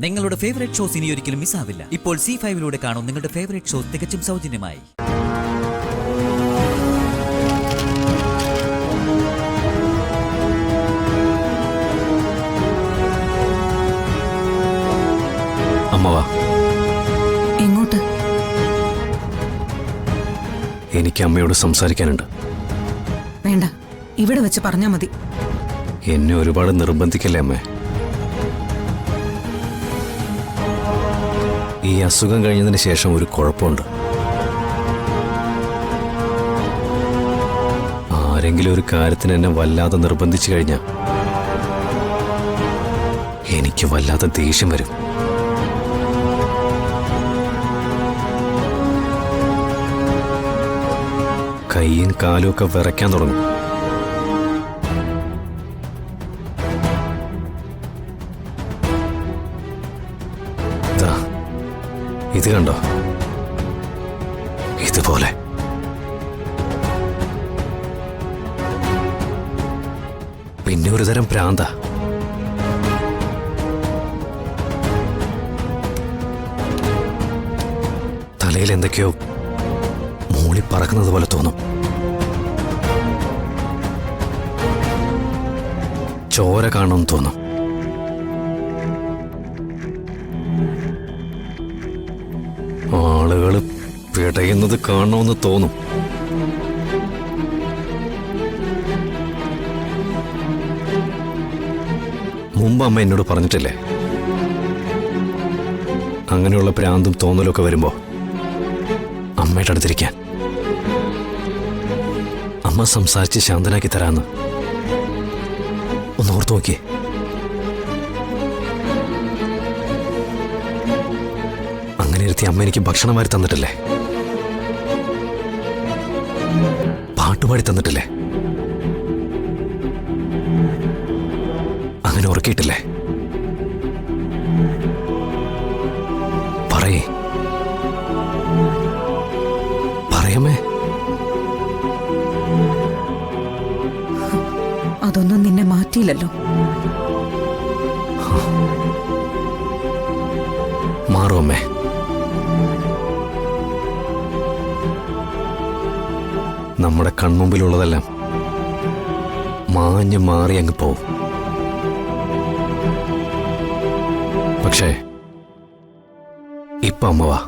നിങ്ങളുടെ favourite shows ഇനി ഒരിക്കലും മിസ്സാവില്ല. ഇപ്പോൾ C5 കാണും നിങ്ങളുടെ ഫേവറേറ്റ് ഷോസ് തികച്ചും സൗജന്യമായി. അമ്മവാ, എങ്ങോട്ട്? എനിക്ക് അമ്മയോട് സംസാരിക്കാനുണ്ട്. വേണ്ട, ഇവിടെ വെച്ച് പറഞ്ഞാ മതി. എന്നെ ഒരുപാട് നിർബന്ധിക്കല്ലേ അമ്മേ. ഈ അസുഖം കഴിഞ്ഞതിന് ശേഷം ഒരു കുഴപ്പമുണ്ട്. ആരെങ്കിലും ഒരു കാര്യത്തിന് എന്നെ വല്ലാതെ നിർബന്ധിച്ചു കഴിഞ്ഞാൽ എനിക്ക് വല്ലാതെ ദേഷ്യം വരും. കൈയും കാലും ഒക്കെ വിറയ്ക്കാൻ തുടങ്ങും. ഇത് കണ്ടോ, ഇതുപോലെ. പിന്നെ ഒരു തരം ഭ്രാന്ത. തലയിൽ എന്തൊക്കെയോ മൂളി പറക്കുന്നത് പോലെ തോന്നും. ചോര കാണുമെന്ന് തോന്നും. ആളുകൾ പിടയുന്നത് കാണണമെന്ന് തോന്നും. മുമ്പ് അമ്മ എന്നോട് പറഞ്ഞിട്ടില്ലേ, അങ്ങനെയുള്ള ഭ്രാന്തും തോന്നലൊക്കെ വരുമ്പോ അമ്മയുടെ അടുത്തിരിക്കാൻ. അമ്മ സംസാരിച്ച് ശാന്തനാക്കി തരാന്ന് ഒന്ന് ഓർത്തു നോക്കിയേ. അങ്ങനെ ഇരുത്തി അമ്മ എനിക്ക് ഭക്ഷണം വാരി തന്നിട്ടില്ലേ, പാട്ടുപാടി തന്നിട്ടില്ലേ, അങ്ങനെ ഉറക്കിയിട്ടില്ലേ? പറയേ, പറയമ്മേ. അതൊന്നും നിന്നെ മാറ്റിയില്ലല്ലോ. മാറും അമ്മേ. നമ്മുടെ കൺമുമ്പിലുള്ളതെല്ലാം മാഞ്ഞു മാറി അങ്ങ് പോവും. പക്ഷേ ഇപ്പൊ അമ്മ വാ.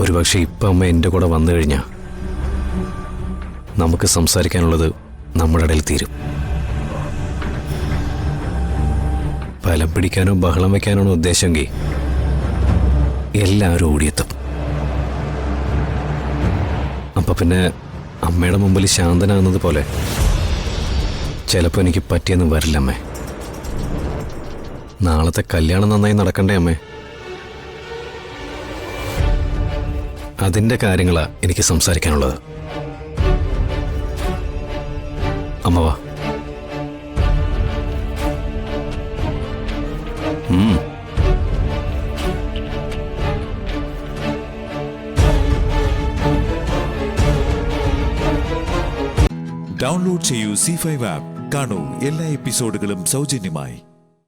ഒരുപക്ഷെ ഇപ്പൊ അമ്മ എൻ്റെ കൂടെ വന്നു കഴിഞ്ഞാൽ നമുക്ക് സംസാരിക്കാനുള്ളത് നമ്മുടെ ഇടയിൽ തീരും. ഫലം പിടിക്കാനോ ബഹളം വയ്ക്കാനോ ഉദ്ദേശമെങ്കിൽ എല്ലാവരും ഓടിയെത്തും. അപ്പൊ പിന്നെ അമ്മയുടെ മുമ്പിൽ ശാന്തനാകുന്നത് പോലെ ചിലപ്പോൾ എനിക്ക് പറ്റിയെന്ന് വരില്ല അമ്മേ. നാളത്തെ കല്യാണം നന്നായി നടക്കണ്ടേ അമ്മേ? അതിൻ്റെ കാര്യങ്ങളാ എനിക്ക് സംസാരിക്കാനുള്ളത്. അമ്മ വാ. ഡൗൺലോഡ് ചെയ്യൂ C5 ആപ്പ്. കാണൂ എല്ലാ എപ്പിസോഡുകളും സൗജന്യമായി.